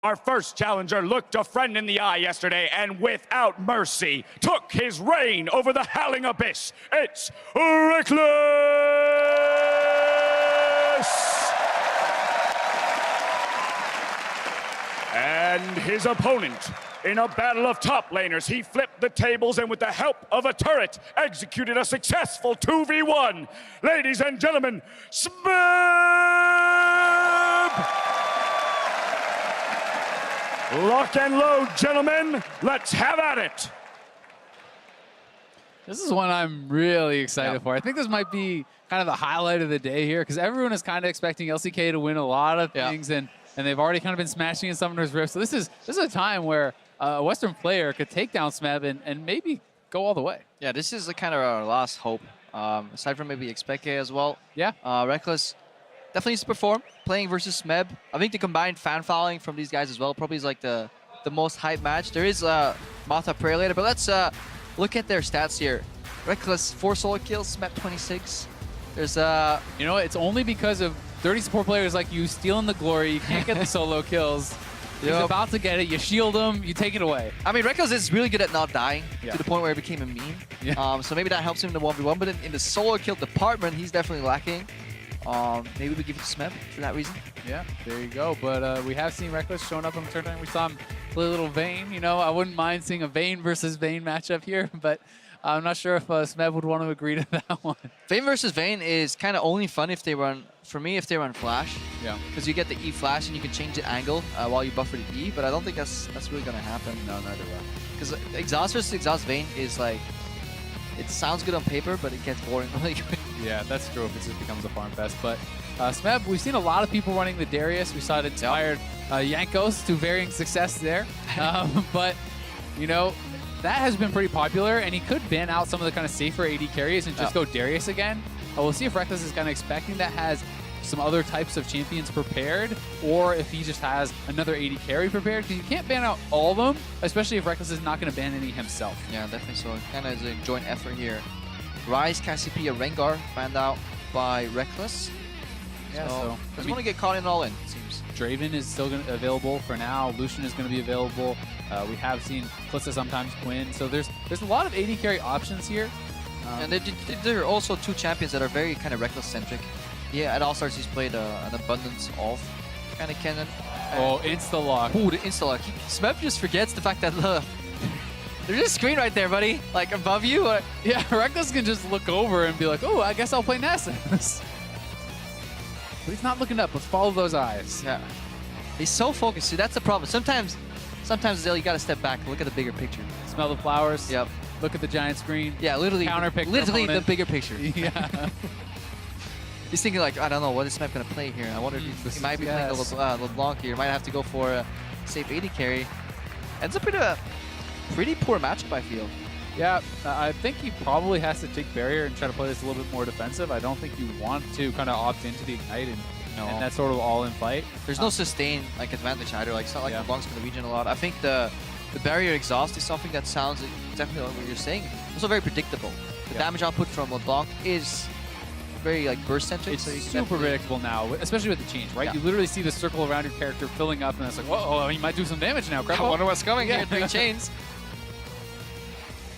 Our first challenger looked a friend in the eye yesterday and without mercy took his reign over the howling abyss. It's REKKLES! And his opponent, in a battle of top laners, he flipped the tables and with the help of a turret, executed a successful 2v1. Ladies and gentlemen, SMEB! Lock and load, gentlemen. Let's have at it. This is one I'm really excited for. I think this might be kind of the highlight of the day here because everyone is kind of expecting LCK to win a lot of things, and they've already kind of been smashing in Summoner's Rift. So this is a time where a Western player could take down SMEB and maybe go all the way. Yeah, this is the kind of our last hope. Aside from maybe Expect as well. Yeah. REKKLES definitely needs to perform playing versus SMEB. I think the combined fan following from these guys as well probably is like the most hype match. There is Malta Prayer later, but let's look at their stats here. REKKLES 4 solo kills, SMEB 26. There's you know, it's only because of dirty support players like you stealing the glory. You can't get the solo kills. He's about to get it. You shield him. You take it away. I mean, REKKLES is really good at not dying to the point where it became a meme. So maybe that helps him in the 1v1. But in the solo kill department, he's definitely lacking. Maybe we give it to SMEB for that reason. Yeah, there you go. But we have seen REKKLES showing up on the tournament. We saw him play a little Vayne. You know, I wouldn't mind seeing a Vayne versus Vayne matchup here, but I'm not sure if SMEB would want to agree to that one. Vayne versus Vayne is kind of only fun if they run, for me, if they run Flash. Yeah. Because you get the E Flash and you can change the angle while you buffer the E, but I don't think that's really going to happen. No, neither will. Because Exhaust versus Exhaust Vayne is like, it sounds good on paper, but it gets boring really quick. Yeah, that's true if it just becomes a farm fest. But SMEB, we've seen a lot of people running the Darius. We saw it inspired Yankos to varying success there. But, you know, that has been pretty popular, and he could ban out some of the kind of safer AD carries and just go Darius again. We'll see if REKKLES is kind of expecting that has some other types of champions prepared, or if he just has another AD carry prepared, because you can't ban out all of them, especially if REKKLES is not going to ban any himself. Yeah, definitely so. Kind of is a joint effort here. Ryze, Cassiopeia, Rengar banned out by REKKLES. Yeah, so just want to get caught in all in, it seems. Draven is still available for now. Lucian is going to be available. We have seen Kalista sometimes Quinn. So there's a lot of AD carry options here. And there are also two champions that are very kind of REKKLES-centric. Yeah, at All-Stars he's played an abundance of kind of Kennen. Oh, insta-lock. Ooh, the insta-lock. SMEB just forgets the fact that, there's a screen right there, buddy. Like, above you. Yeah, REKKLES can just look over and be like, oh, I guess I'll play Nasus. But he's not looking up. Let's follow those eyes. Yeah. He's so focused. See, that's the problem. Sometimes Zell, you got to step back and look at the bigger picture. Smell the flowers. Yep. Look at the giant screen. Yeah, literally. Counterpick. Literally the bigger picture. Yeah. He's thinking like, I don't know, what is SMEB going to play here? I wonder if he might be playing the LeBlanc here. Might have to go for a safe AD carry. Ends up in a pretty poor matchup, I feel. Yeah, I think he probably has to take barrier and try to play this a little bit more defensive. I don't think you want to kind of opt into the Ignite and that sort of all-in fight. There's no sustained like advantage either. Like, it's not like LeBlanc's going to regen a lot. I think the barrier exhaust is something that sounds exactly like what you're saying. Also very predictable. The damage output from LeBlanc is very like burst-centric. It's so super predictable now, especially with the change, right? You literally see the circle around your character filling up, and it's like, whoa, he might do some damage now. I wonder what's coming here. 3 chains.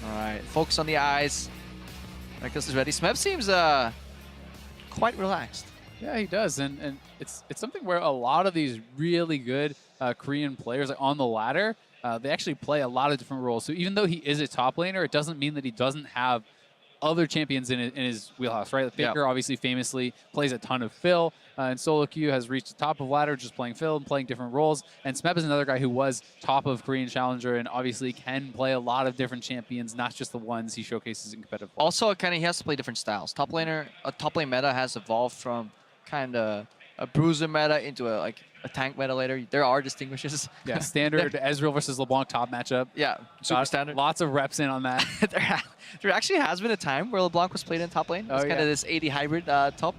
All right, focus on the eyes. REKKLES is ready. SMEB seems quite relaxed. Yeah, he does, and it's something where a lot of these really good Korean players like on the ladder, they actually play a lot of different roles. So even though he is a top laner, it doesn't mean that he doesn't have other champions in his wheelhouse, right? Faker obviously famously plays a ton of Phil, and Solo Q has reached the top of ladder just playing Phil and playing different roles. And SMEB is another guy who was top of Korean Challenger and obviously can play a lot of different champions, not just the ones he showcases in competitive. Also, he has to play different styles. Top lane meta has evolved from kind of a bruiser meta into a tank meta later. There are distinguishes. Yeah, standard Ezreal versus LeBlanc top matchup. Yeah, super standard. Lots of reps in on that. There actually has been a time where LeBlanc was played in top lane. It's kind of this AD hybrid top.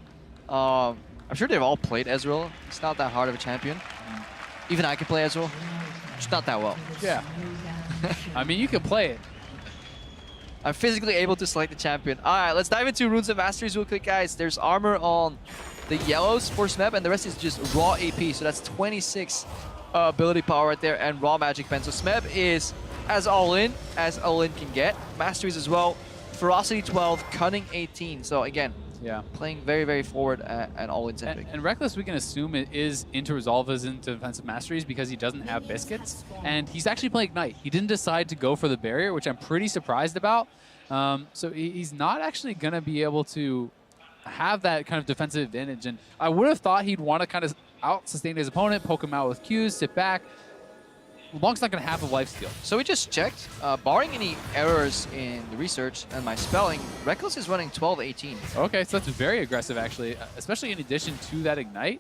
I'm sure they've all played Ezreal. It's not that hard of a champion. Even I can play Ezreal. Just not that well. Yeah. I mean, you can play it. I'm physically able to select the champion. All right, let's dive into Runes of Masteries real quick, guys. There's armor on the yellows for SMEB, and the rest is just raw AP. So that's 26 ability power right there and raw magic pen. So SMEB is as all-in can get. Masteries as well. Ferocity 12, Cunning 18. So again, yeah, playing very, very forward and all-in centric. And Reckless, we can assume it is into resolve as into defensive masteries because he doesn't have biscuits. And he's actually playing Ignite. He didn't decide to go for the barrier, which I'm pretty surprised about. So he's not actually going to be able to have that kind of defensive advantage. And I would have thought he'd want to kind of out-sustain his opponent, poke him out with Qs, sit back. LeBlanc's not going to have a lifesteal. So we just checked. Barring any errors in the research and my spelling, Rekkless is running 12-18. Okay, so that's very aggressive, actually, especially in addition to that Ignite.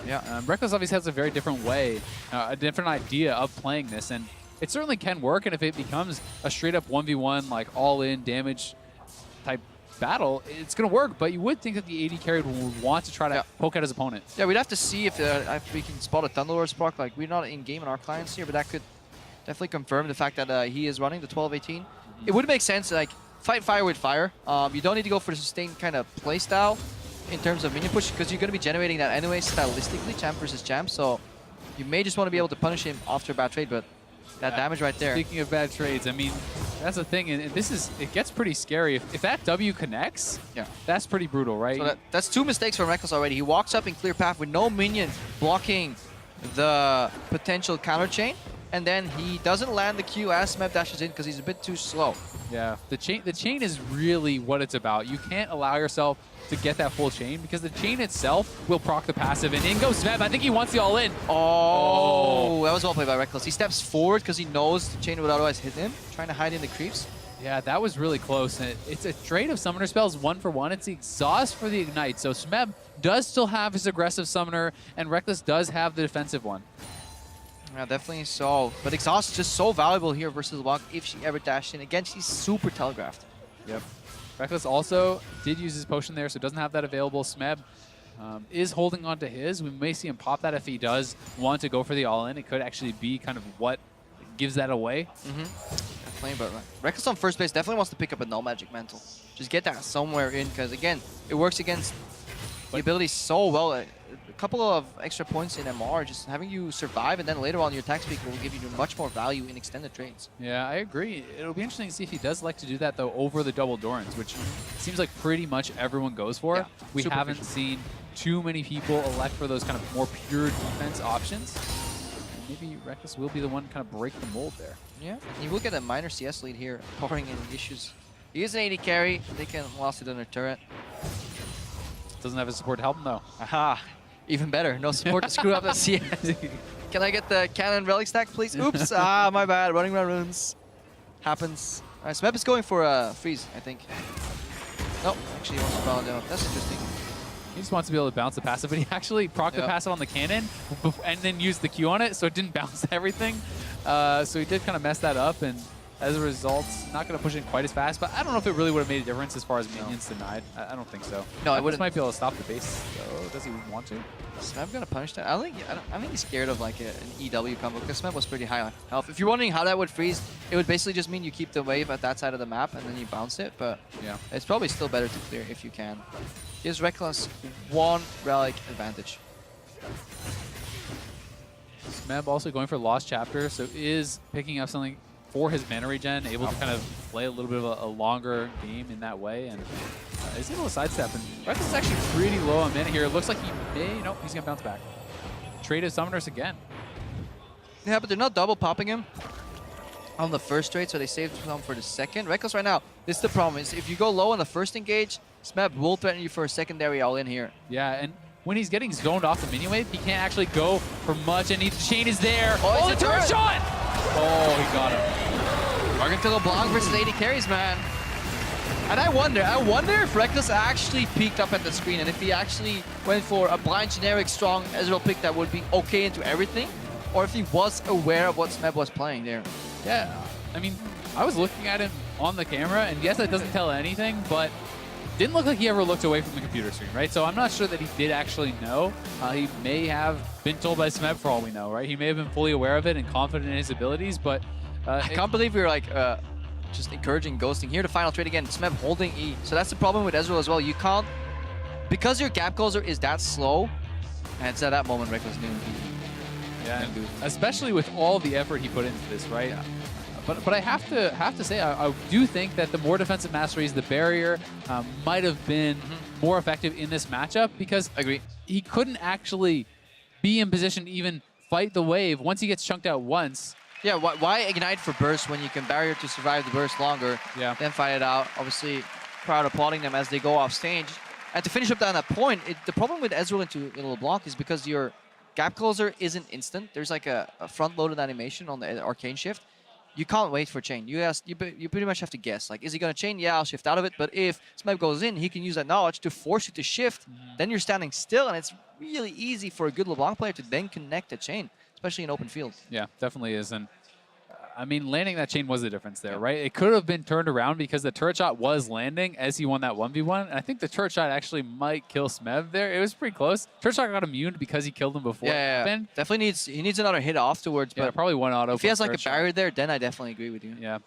Yeah. Rekkless obviously has a very different way, a different idea of playing this, and it certainly can work. And if it becomes a straight-up 1v1, like all-in damage type battle, it's going to work. But you would think that the AD carry would want to try to poke at his opponent. Yeah, we'd have to see if we can spot a Thunderlord Spark. Like, we're not in-game in our clients here, but that could definitely confirm the fact that he is running the 12-18. It would make sense, like, fight fire with fire. You don't need to go for the sustained kind of play style in terms of minion push, because you're going to be generating that anyway stylistically, champ versus champ. So you may just want to be able to punish him after a bad trade, but that damage right there. Speaking of bad trades, I mean, that's the thing, and it gets pretty scary. If that W connects, that's pretty brutal, right? So that's 2 mistakes from Rekkless already. He walks up in clear path with no minion blocking the potential counter chain, and then he doesn't land the Q as SMEB dashes in because he's a bit too slow. Yeah, the chain is really what it's about. You can't allow yourself to get that full chain because the chain itself will proc the passive, and in goes SMEB. I think he wants the all-in. Oh, that was well played by Rekkless. He steps forward because he knows the chain would otherwise hit him, trying to hide in the creeps. Yeah, that was really close. And it's a trade of summoner spells 1-for-1. It's the exhaust for the Ignite. So SMEB does still have his aggressive summoner, and Rekkless does have the defensive one. Yeah, definitely so. But exhaust is just so valuable here versus LeBlanc if she ever dashed in. Again, she's super telegraphed. Yep. Rekkless also did use his potion there, so doesn't have that available. SMEB is holding on to his. We may see him pop that if he does want to go for the all-in. It could actually be kind of what gives that away. Definitely, but Rekkless on first base definitely wants to pick up a null magic mantle. Just get that somewhere in, because again, it works against the ability so well. A couple of extra points in MR, just having you survive, and then later on your attack speed will give you much more value in extended trades. Yeah, I agree. It'll be interesting to see if he does like to do that, though, over the double Dorans, which seems like pretty much everyone goes for. Yeah, we haven't seen too many people elect for those kind of more pure defense options. Maybe Rekkless will be the one to kind of break the mold there. Yeah, he will get a minor CS lead here, barring any issues. He is an AD carry. They can lost it on their turret. Doesn't have his support to help him, though. Aha. Even better. No support to screw up the CS. Can I get the cannon relic stack, please? Oops. My bad. Running around runes. Happens. All right, SMEB is going for a freeze, I think. Nope. Actually, he wants to follow down. That's interesting. He just wants to be able to bounce the passive, but he actually procced the passive on the cannon and then used the Q on it, so it didn't bounce everything. So he did kind of mess that up, and as a result, not going to push it quite as fast. But I don't know if it really would have made a difference as far as minions denied. I don't think so. No, I wouldn't. Might be able to stop the base, though. Does he want to? SMEB going to punish that? I think he's scared of like an EW combo, because SMEB was pretty high on health. If you're wondering how that would freeze, it would basically just mean you keep the wave at that side of the map and then you bounce it. But yeah, it's probably still better to clear if you can. Gives Rekkless 1 relic advantage. SMEB also going for Lost Chapter, so is picking up something for his mana regen, able to kind of play a little bit of a longer game in that way, and is able to sidestep. And Rekkless is actually pretty low on mana here. It looks like he may, nope, he's gonna bounce back. Trade his summoners again. Yeah, but they're not double popping him on the first trade, so they saved some for the second. Rekkless right now, this is the problem, is if you go low on the first engage, SMEB will threaten you for a secondary all-in here. Yeah, and when he's getting zoned off the minion wave, he can't actually go for much, and the chain is there. Oh, the turret shot! Oh, he got him. We're to LeBlanc versus 80 carries, man. And I wonder if Rekkless actually peeked up at the screen, and if he actually went for a blind generic strong Ezreal pick that would be okay into everything, or if he was aware of what SMEB was playing there. Yeah, I mean, I was looking at him on the camera, and yes, that doesn't tell anything, but didn't look like he ever looked away from the computer screen, right? So I'm not sure that he did actually know. He may have been told by SMEB for all we know, right? He may have been fully aware of it and confident in his abilities, but I can't believe we were like just encouraging ghosting. Here, the final trade again, SMEB holding E. So that's the problem with Ezreal as well. You can't, because your gap closer is that slow, and it's at that moment Rekkless knew Yeah, and especially with all the effort he put into this, right? Yeah. But I have to say, I do think that the more defensive masteries, the barrier might have been more effective in this matchup because he couldn't actually be in position to even fight the wave once he gets chunked out once. Yeah, why ignite for burst when you can barrier to survive the burst longer, then fight it out? Obviously, crowd applauding them as they go off stage. And to finish up on that point, the problem with Ezreal into LeBlanc is because your gap closer isn't instant. There's like a front-loaded animation on the arcane shift. You can't wait for chain. You pretty much have to guess. Like, is he going to chain? Yeah, I'll shift out of it. But if SMEB goes in, he can use that knowledge to force you to shift. Then you're standing still, and it's really easy for a good LeBlanc player to then connect a chain, especially in open field. Yeah, definitely is. And I mean, landing that chain was the difference there, right? It could have been turned around because the turret shot was landing as he won that 1v1. And I think the turret shot actually might kill SMEB there. It was pretty close. Turret shot got immune because he killed him before it happened. Definitely he needs another hit afterwards. Yeah, but probably one auto. If he has like a barrier there, then I definitely agree with you. Yeah.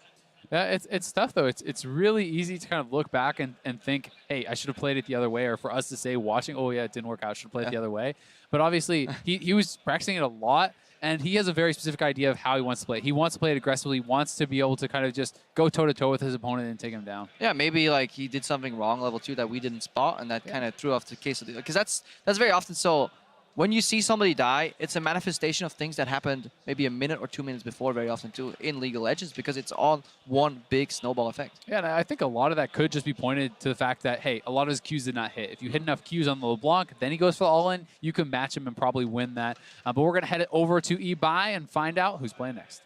Yeah, it's tough though. It's really easy to kind of look back and think, hey, I should have played it the other way, or for us to say watching, oh yeah, it didn't work out, I should have played it the other way. But obviously he was practicing it a lot. And he has a very specific idea of how he wants to play. He wants to play it aggressively. He wants to be able to kind of just go toe-to-toe with his opponent and take him down. Yeah, maybe like he did something wrong level 2 that we didn't spot, and that kind of threw off the case of the... Because that's very often so. When you see somebody die, it's a manifestation of things that happened maybe a minute or 2 minutes before very often too in League of Legends because it's all one big snowball effect. Yeah, and I think a lot of that could just be pointed to the fact that, hey, a lot of his Qs did not hit. If you hit enough Qs on the LeBlanc, then he goes for the all-in, you can match him and probably win that. But we're going to head it over to eBuy and find out who's playing next.